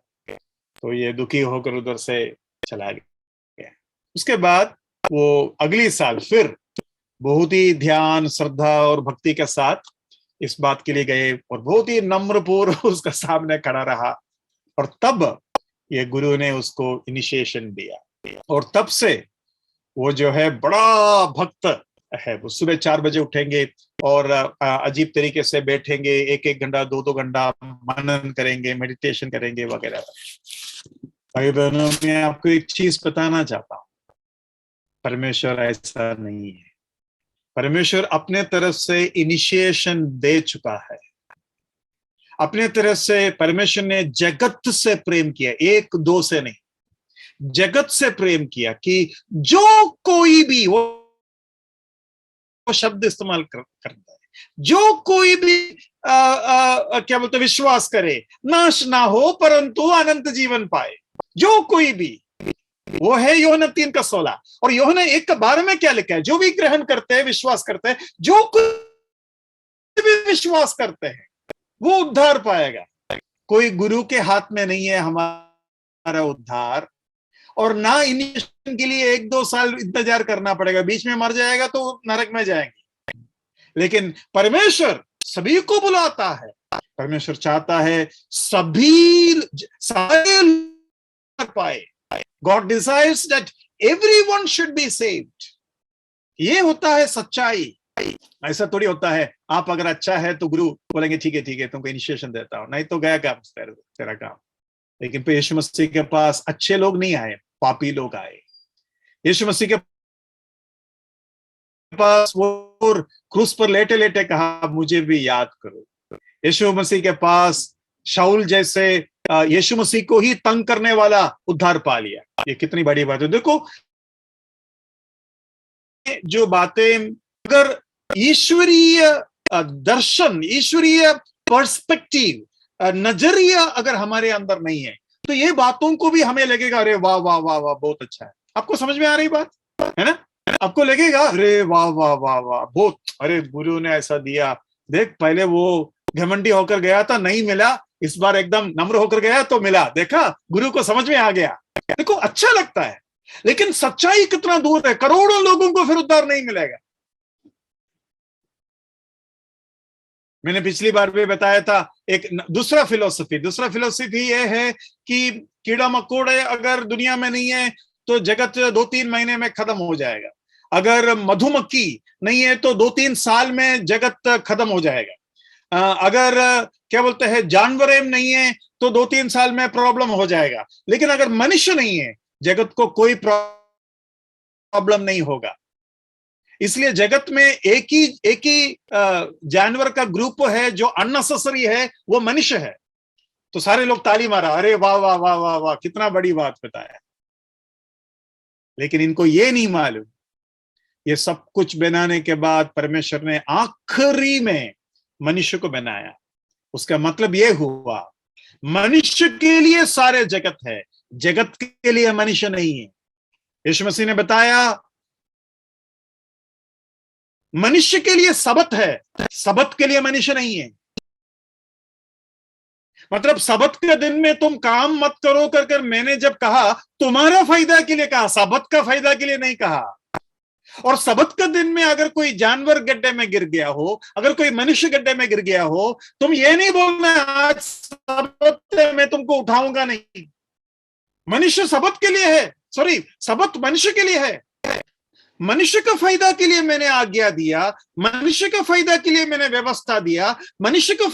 तो ये दुखी होकर उधर से चला गया। उसके बाद वो अगली साल फिर बहुत ही ध्यान, श्रद्धा और भक्ति के साथ इस बात के लिए गए और बहुत ही नम्रपूर्वक उसका सामने खड़ा रहा। और तब ये गुरु ने उसको इनिशिएशन दिया और तब से वो जो है बड़ा भक्त है। वो सुबह 4 बजे उठेंगे और अजीब तरीके से बैठेंगे, 1-1 घंटा 2-2 घंटा मनन करेंगे, मेडिटेशन करेंगे वगैरह। भाई बहनों, मैं आपको एक चीज बताना चाहता हूं, परमेश्वर ऐसा नहीं है। परमेश्वर अपने तरफ से इनिशिएशन दे चुका है। अपने तरफ से परमेश्वर ने जगत से प्रेम किया, 1-2 से नहीं, जगत से प्रेम किया कि जो कोई भी, वो शब्द इस्तेमाल करता है, जो कोई भी क्या बोलते विश्वास करे, नाश ना हो परंतु अनंत जीवन पाए। जो कोई भी, वो है यूहन्ना 3:16। और यूहन्ना 1:12 में क्या लिखा है? जो भी ग्रहण करते हैं, विश्वास करते हैं, जो कोई भी विश्वास करते हैं, वो उद्धार पाएगा। कोई गुरु के हाथ में नहीं है हमारा उद्धार, और ना इनिशिएशन के लिए 1-2 साल इंतजार करना पड़ेगा, बीच में मर जाएगा तो नरक में जाएंगे। लेकिन परमेश्वर सभी को बुलाता है, परमेश्वर चाहता है सभी सारे पाए। God desires that everyone should be saved. ये होता है सच्चाई। ऐसा थोड़ी होता है आप अगर अच्छा है तो गुरु बोलेंगे ठीक है तुमको इनिशिएशन देता हूं, नहीं तो गया काम तेरा काम। लेकिन यीशु मसीह के पास अच्छे लोग नहीं आए, पापी लोग आए। यीशु मसीह के पास वो क्रूस पर लेटे लेटे कहा मुझे भी याद करो। यीशु मसीह के पास शाऊल जैसे यीशु मसीह को ही तंग करने वाला उद्धार पा लिया। ये कितनी बड़ी बात है। देखो जो बातें अगर ईश्वरीय दर्शन, ईश्वरीय पर्सपेक्टिव, नजरिया अगर हमारे अंदर नहीं है तो ये बातों को भी हमें लगेगा अरे वाह वाह वाह वाह बहुत अच्छा है। आपको समझ में आ रही बात है ना? आपको लगेगा अरे वाह वाह वाह वाह बहुत, अरे गुरु ने ऐसा दिया, देख पहले वो घमंडी होकर गया था नहीं मिला, इस बार एकदम नम्र होकर गया तो मिला, देखा गुरु को समझ में आ गया। देखो अच्छा लगता है, लेकिन सच्चाई कितना दूर है। करोड़ों लोगों को फिर उद्धार नहीं मिलेगा। मैंने पिछली बार भी बताया था एक दूसरा फिलोसफी ये है कि कीड़ा मकोड़े अगर दुनिया में नहीं है तो जगत 2-3 महीने में खत्म हो जाएगा। अगर मधुमक्खी नहीं है तो 2-3 साल में जगत खत्म हो जाएगा। अगर क्या बोलते हैं जानवर नहीं है तो 2-3 साल में प्रॉब्लम हो जाएगा। लेकिन अगर मनुष्य नहीं है जगत को कोई प्रॉब्लम नहीं होगा। इसलिए जगत में एक ही जानवर का ग्रुप है जो अननेसेसरी है, वो मनुष्य है। तो सारे लोग ताली मारा, अरे वाह वाह वाह वाह वाह कितना बड़ी बात बताया। लेकिन इनको ये नहीं मालूम ये सब कुछ बनाने के बाद परमेश्वर ने आखिरी में मनुष्य को बनाया। उसका मतलब ये हुआ मनुष्य के लिए सारे जगत है, जगत के लिए मनुष्य नहीं है। यीशु मसीह ने बताया मनुष्य के लिए सबत है, सबत के लिए मनुष्य नहीं है। मतलब सबत के दिन में तुम काम मत करो कर मैंने जब कहा तुम्हारा फायदा के लिए कहा, सबत का फायदा के लिए नहीं कहा। और सबत के दिन में अगर कोई जानवर गड्ढे में गिर गया हो, अगर कोई मनुष्य गड्ढे में गिर गया हो, तुम ये नहीं बोलना आज सबत है मैं तुमको उठाऊंगा नहीं। मनुष्य सबत के लिए है, सॉरी सबत मनुष्य के लिए है। मनुष्य का फायदा के लिए मैंने आज्ञा दिया, मनुष्य का फायदा के लिए मैंने व्यवस्था दिया, मनुष्य का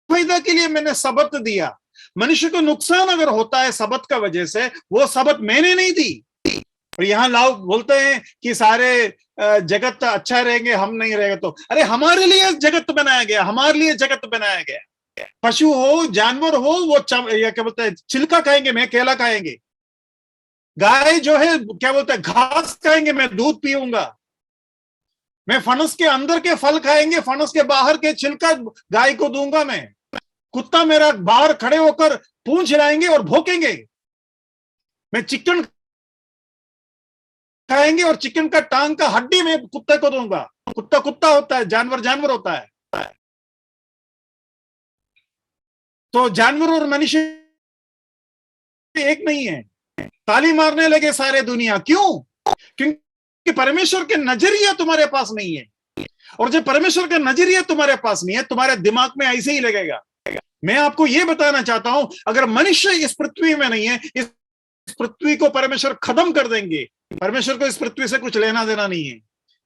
फायदा के लिए मैंने सबत दिया। मनुष्य को नुकसान अगर होता है सबत का वजह से, वो सबत मैंने नहीं दी। और यहां लोग बोलते हैं कि सारे जगत अच्छा रहेंगे हम नहीं रहेगा। तो अरे हमारे लिए जगत बनाया गया, हमारे लिए जगत बनाया गया। पशु हो जानवर हो वो या क्या बोलते हैं छिलका खाएंगे, मैं केला खाएंगे। गाय जो है क्या बोलते हैं घास खाएंगे, मैं दूध पीऊंगा। मैं फणस के अंदर के फल खाएंगे, फणस के बाहर के छिलका गाय को दूंगा। मैं कुत्ता मेरा बाहर खड़े होकर पूंछ हिलाएंगे और भौंकेंगे। मैं चिकन खाएंगे और चिकन का टांग का हड्डी में कुत्ते को दूंगा। कुत्ता कुत्ता होता है, जानवर जानवर होता है। तो जानवर और मनुष्य एक नहीं है। ताली मारने लगे सारे दुनिया, क्यों? क्योंकि परमेश्वर के नजरिया तुम्हारे पास नहीं है। और जब परमेश्वर का नजरिया तुम्हारे पास नहीं है, तुम्हारे दिमाग में ऐसे ही लगेगा। मैं आपको यह बताना चाहता हूं, अगर मनुष्य इस पृथ्वी में नहीं है, इस पृथ्वी को परमेश्वर खत्म कर देंगे। परमेश्वर को इस पृथ्वी से कुछ लेना देना नहीं है,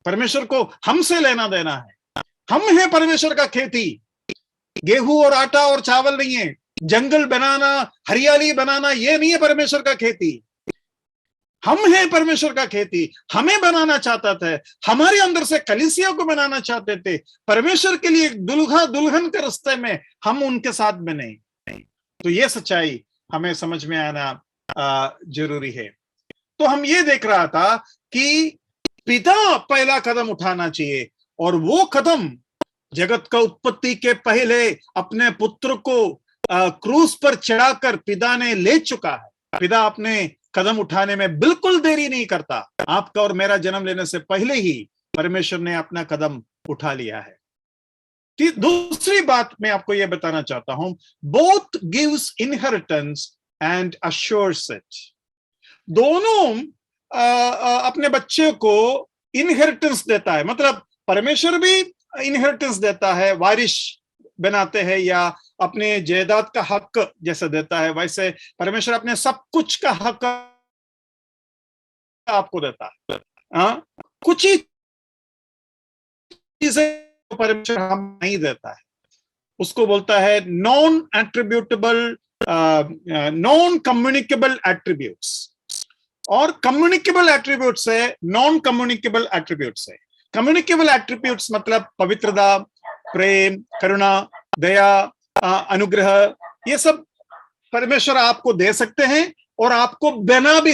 परमेश्वर को हमसे लेना देना है। हम हैं परमेश्वर का खेती। गेहूं और आटा और चावल नहीं है, जंगल बनाना हरियाली बनाना ये नहीं है परमेश्वर का खेती। हम हैं परमेश्वर का खेती। हमें बनाना चाहता था, हमारे अंदर से कलीसिया को बनाना चाहते थे परमेश्वर के लिए दुल्हा दुल्हन के रास्ते में, हम उनके साथ में नहीं। तो ये सच्चाई हमें समझ में आना जरूरी है। तो हम ये देख रहा था कि पिता पहला कदम उठाना चाहिए, और वो कदम जगत का उत्पत्ति के पहले अपने पुत्र को क्रूस पर चढ़ाकर पिता ने ले चुका है। पिता अपने कदम उठाने में बिल्कुल देरी नहीं करता। आपका और मेरा जन्म लेने से पहले ही परमेश्वर ने अपना कदम उठा लिया है। दूसरी बात मैं आपको यह बताना चाहता हूं, both gives inheritance and assures it. दोनों अपने बच्चे को इनहेरिटेंस देता है, मतलब परमेश्वर भी इनहेरिटेंस देता है, वारिश बनाते हैं, या अपने जायदाद का हक जैसे देता है, वैसे परमेश्वर अपने सब कुछ का हक आपको देता है। कुछ ही चीजें परमेश्वर हम नहीं देता है, उसको बोलता है non attributable, non communicable attributes. और कम्युनिकेबल एट्रीब्यूट्स है, नॉन कम्युनिकेबल एट्रीब्यूट्स है। कम्युनिकेबल एट्रीब्यूट्स मतलब पवित्रता, प्रेम, करुणा, दया, अनुग्रह, ये सब परमेश्वर आपको दे सकते हैं और आपको बना भी,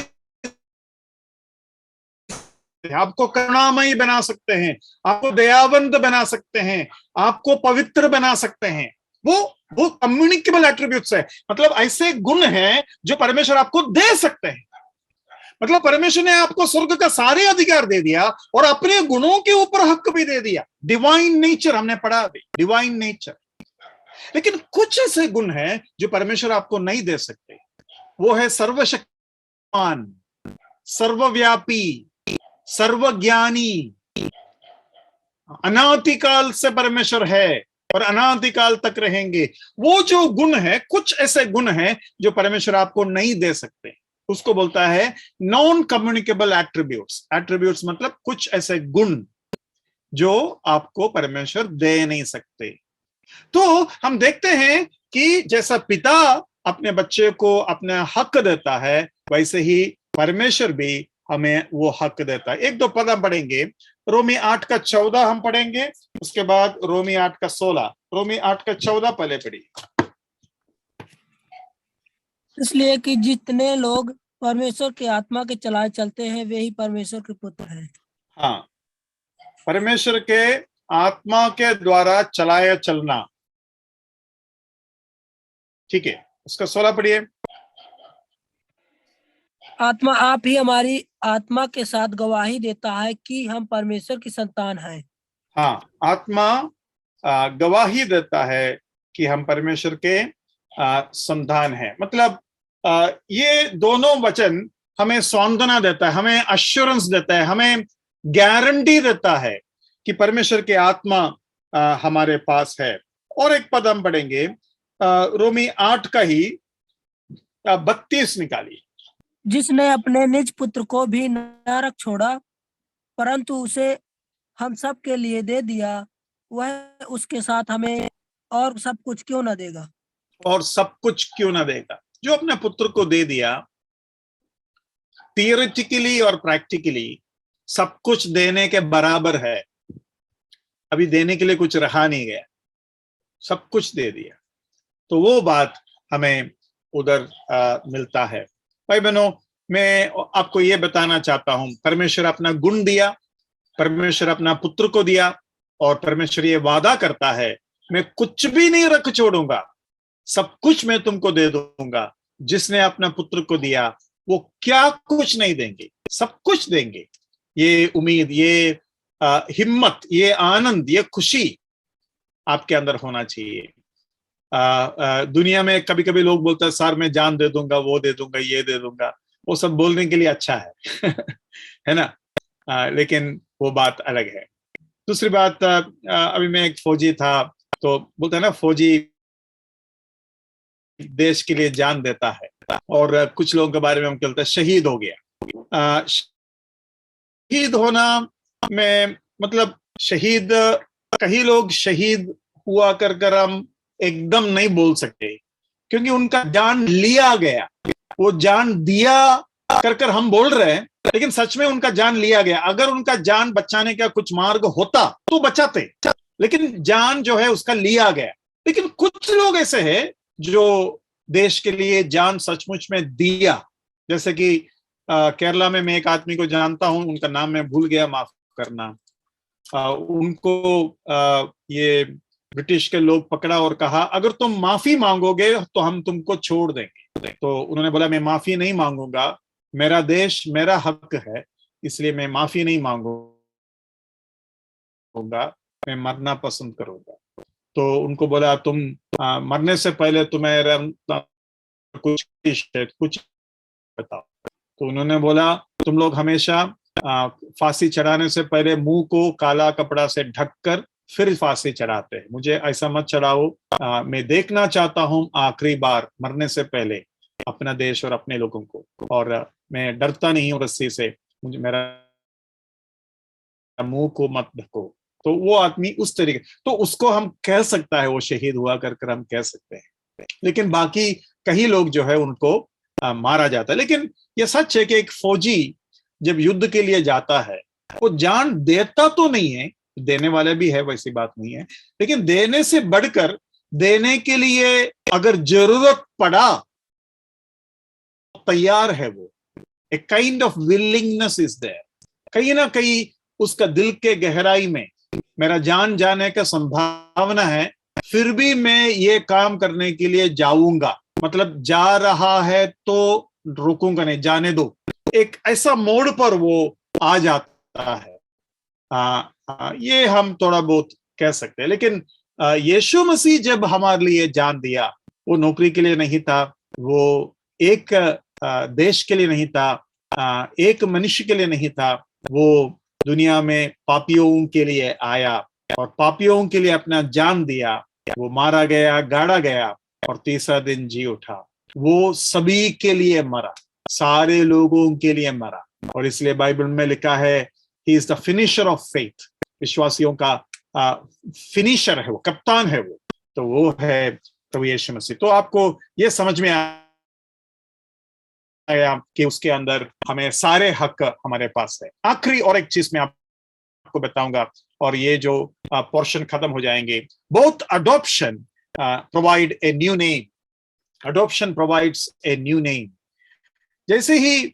आपको करुणामयी बना सकते हैं, आपको दयावंत बना सकते हैं, आपको पवित्र बना सकते हैं। वो कम्युनिकेबल एट्रीब्यूट्स है, मतलब ऐसे गुण हैं जो परमेश्वर आपको दे सकते हैं। मतलब परमेश्वर ने आपको स्वर्ग का सारे अधिकार दे दिया और अपने गुणों के ऊपर हक भी दे दिया। डिवाइन नेचर हमने पढ़ा, डिवाइन नेचर। लेकिन कुछ ऐसे गुण हैं जो परमेश्वर आपको नहीं दे सकते। वो है सर्वशक्तिमान, सर्वव्यापी, सर्वज्ञानी। अनादिकाल से परमेश्वर है और अनादिकाल तक रहेंगे। वो जो गुण है, कुछ ऐसे गुण हैं जो परमेश्वर आपको नहीं दे सकते, उसको बोलता है नॉन कम्युनिकेबल एट्रीब्यूट्स। एट्रीब्यूट्स मतलब कुछ ऐसे गुण जो आपको परमेश्वर दे नहीं सकते। तो हम देखते हैं कि जैसा पिता अपने बच्चे को अपना हक देता है, वैसे ही परमेश्वर भी हमें वो हक देता है। एक दो पद हम पढ़ेंगे, रोमी 8 का 14 हम पढ़ेंगे, उसके बाद रोमी 8 का 16। रोमी 8 का 14 पहले पढ़िए। इसलिए कि जितने लोग परमेश्वर के आत्मा के चलाए चलते हैं वे ही परमेश्वर के पुत्र हैं। हाँ, परमेश्वर के आत्मा के द्वारा चलाया चलना, ठीक है। उसका 16 पढ़िए। आत्मा आप ही हमारी आत्मा के साथ गवाही देता है कि हम परमेश्वर की संतान हैं। हाँ, आत्मा गवाही देता है कि हम परमेश्वर के संतान हैं। मतलब ये दोनों वचन हमें सांत्वना देता है, हमें अश्योरेंस देता है, हमें गारंटी देता है कि परमेश्वर की आत्मा हमारे पास है। और एक पद हम पढ़ेंगे, रोमी 8 का ही 32 निकालिए। जिसने अपने निज पुत्र को भी न रख छोड़ा परंतु उसे हम सब के लिए दे दिया, वह उसके साथ हमें और सब कुछ क्यों न देगा। और सब कुछ क्यों ना देगा। जो अपने पुत्र को दे दिया, थियोरेटिकली और प्रैक्टिकली सब कुछ देने के बराबर है। अभी देने के लिए कुछ रहा नहीं गया, सब कुछ दे दिया। तो वो बात हमें उधर मिलता है। भाई बहनों, मैं आपको ये बताना चाहता हूं, परमेश्वर अपना गुण दिया, परमेश्वर अपना पुत्र को दिया, और परमेश्वर ये वादा करता है मैं कुछ भी नहीं रख छोड़ूंगा, सब कुछ मैं तुमको दे दूंगा। जिसने अपना पुत्र को दिया वो क्या कुछ नहीं देंगे, सब कुछ देंगे। ये उम्मीद, ये हिम्मत, ये आनंद, ये खुशी आपके अंदर होना चाहिए। दुनिया में कभी कभी लोग बोलते हैं सर मैं जान दे दूंगा, वो दे दूंगा, ये दे दूंगा। वो सब बोलने के लिए अच्छा है है ना, लेकिन वो बात अलग है। दूसरी बात, अभी मैं एक फौजी था, तो बोलते हैं ना फौजी देश के लिए जान देता है, और कुछ लोगों के बारे में हम कहते हैं शहीद हो गया। शहीद होना में मतलब शहीद, कई लोग शहीद हुआ कर हम एकदम नहीं बोल सकते, क्योंकि उनका जान लिया गया। वो जान दिया कर हम बोल रहे हैं, लेकिन सच में उनका जान लिया गया। अगर उनका जान बचाने का कुछ मार्ग होता तो बचाते, लेकिन जान जो है उसका लिया गया। लेकिन कुछ लोग ऐसे हैं जो देश के लिए जान सचमुच में दिया। जैसे कि केरला में मैं एक आदमी को जानता हूं, उनका नाम मैं भूल गया, माफ करना। उनको ये ब्रिटिश के लोग पकड़ा और कहा अगर तुम माफी मांगोगे तो हम तुमको छोड़ देंगे। तो उन्होंने बोला मैं माफी नहीं मांगूंगा, मेरा देश मेरा हक है, इसलिए मैं माफी नहीं मांगूंगा, मैं मरना पसंद करूंगा। तो उनको बोला तुम मरने से पहले तुम्हें कुछ बताओ। तो उन्होंने बोला तुम लोग हमेशा फांसी चढ़ाने से पहले मुंह को काला कपड़ा से ढककर फिर फांसी चढ़ाते हैं। मुझे ऐसा मत चढ़ाओ, मैं देखना चाहता हूं आखिरी बार मरने से पहले अपना देश और अपने लोगों को, और मैं डरता नहीं हूं रस्सी से, मुझे मेरा मुंह को मत ढको। तो वो आदमी उस तरीके, तो उसको हम कह सकता है वो शहीद हुआ कर हम कह सकते हैं। लेकिन बाकी कई लोग जो है उनको मारा जाता है। लेकिन ये सच है कि एक फौजी जब युद्ध के लिए जाता है वो जान देता तो नहीं है, देने वाले भी है, वैसी बात नहीं है, लेकिन देने से बढ़कर देने के लिए अगर जरूरत पड़ा तैयार है वो। A kind of willingness is there. कहीं ना कहीं उसका दिल के गहराई में मेरा जान जाने का संभावना है, फिर भी मैं ये काम करने के लिए जाऊंगा, मतलब जा रहा है तो रुकूंगा नहीं, जाने दो। एक ऐसा मोड़ पर वो आ जाता है। ये हम थोड़ा बहुत कह सकते हैं। लेकिन यीशु मसीह जब हमारे लिए जान दिया, वो नौकरी के लिए नहीं था, वो एक देश के लिए नहीं था, एक मनुष्य के लिए नहीं था, वो दुनिया में पापियों के लिए आया और पापियों के लिए अपना जान दिया। वो मारा गया, गाड़ा गया और तीसरा दिन जी उठा। वो सभी के लिए मरा, सारे लोगों के लिए मरा। और इसलिए बाइबल में लिखा है he is the finisher of faith. विश्वासियों का फिनिशर है वो, कप्तान है वो, तो वो है प्रभु यीशु मसीह। तो आपको ये समझ में आया कि उसके अंदर हमें सारे हक हमारे पास है। आखिरी और एक चीज मैं आपको बताऊंगा और ये जो पोर्शन खत्म हो जाएंगे। Both adoption provide a new name, adoption provides a new name. जैसे ही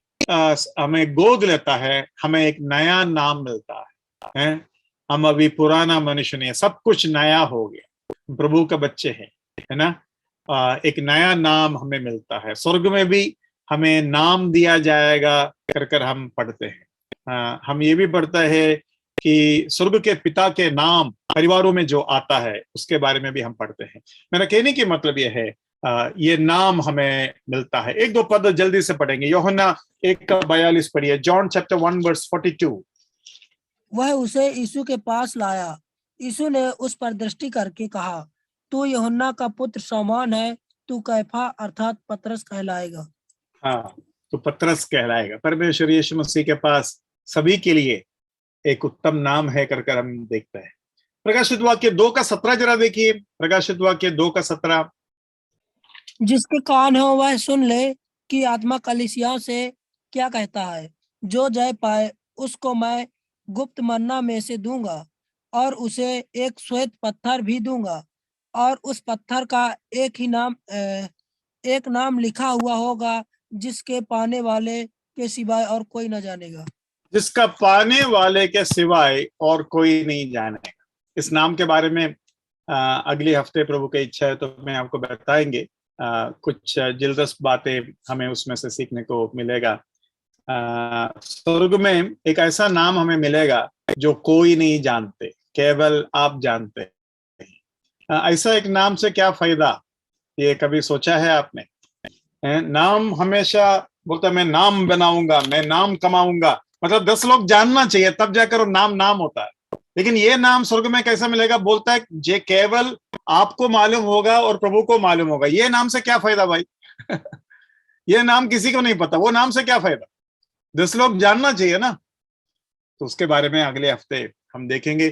हमें गोद लेता है हमें एक नया नाम मिलता है। हम अभी पुराना मनुष्य नहीं है, सब कुछ नया हो गया, प्रभु का बच्चे हैं, है ना। एक नया नाम हमें मिलता है। स्वर्ग में भी हमें नाम दिया जाएगा कर हम पढ़ते हैं। हम ये भी पढ़ते हैं कि स्वर्ग के पिता के नाम परिवारों में जो आता है उसके बारे में भी हम पढ़ते हैं। मेरा कहने की मतलब यह है ये नाम हमें मिलता है। एक दो पद जल्दी से पढ़ेंगे। यूहन्ना 1:42 पढ़िए। John chapter 1 verse 42। वह उसे यीशु के पास लाया। यीशु ने उस पर दृष्टि करके कहा, तू यूहन्ना का पुत्र शमौन है, तू कैफा अर्थात पतरस कहलाएगा। हाँ, तो पतरस कहलाएगा। परमेश्वर यीशु मसीह के पास सभी के लिए एक उत्तम नाम है कर हम देखते हैं। प्रकाशित वाक्य 2:17 जरा देखिए। प्रकाशित वाक्य 2:17। जिसके कान हो वह सुन ले कि आत्मा कलीसियाओं से क्या कहता है। जो जय पाए उसको मैं गुप्त मन्ना में से दूंगा और उसे एक श्वेत पत्थर भी दूंगा, और उस पत्थर का एक नाम लिखा हुआ होगा जिसके पाने वाले के सिवाय और कोई न जानेगा। जिसका पाने वाले के सिवाय और कोई नहीं जानेगा। इस नाम के बारे में अगले हफ्ते प्रभु की इच्छा है तो मैं आपको बताएंगे। कुछ दिलचस्प बातें हमें उसमें से सीखने को मिलेगा। स्वर्ग में एक ऐसा नाम हमें मिलेगा जो कोई नहीं जानते, केवल आप जानते हैं। ऐसा एक नाम से क्या फायदा, ये कभी सोचा है आपने? नाम हमेशा बोलता मैं नाम बनाऊंगा, मैं नाम कमाऊंगा, मतलब 10 लोग जानना चाहिए तब जाकर नाम होता है। लेकिन ये नाम स्वर्ग में कैसा मिलेगा? बोलता है जे केवल आपको मालूम होगा और प्रभु को मालूम होगा। ये नाम से क्या फायदा भाई? ये नाम किसी को नहीं पता, वो नाम से क्या फायदा? 10 लोग जानना चाहिए ना। तो उसके बारे में अगले हफ्ते हम देखेंगे।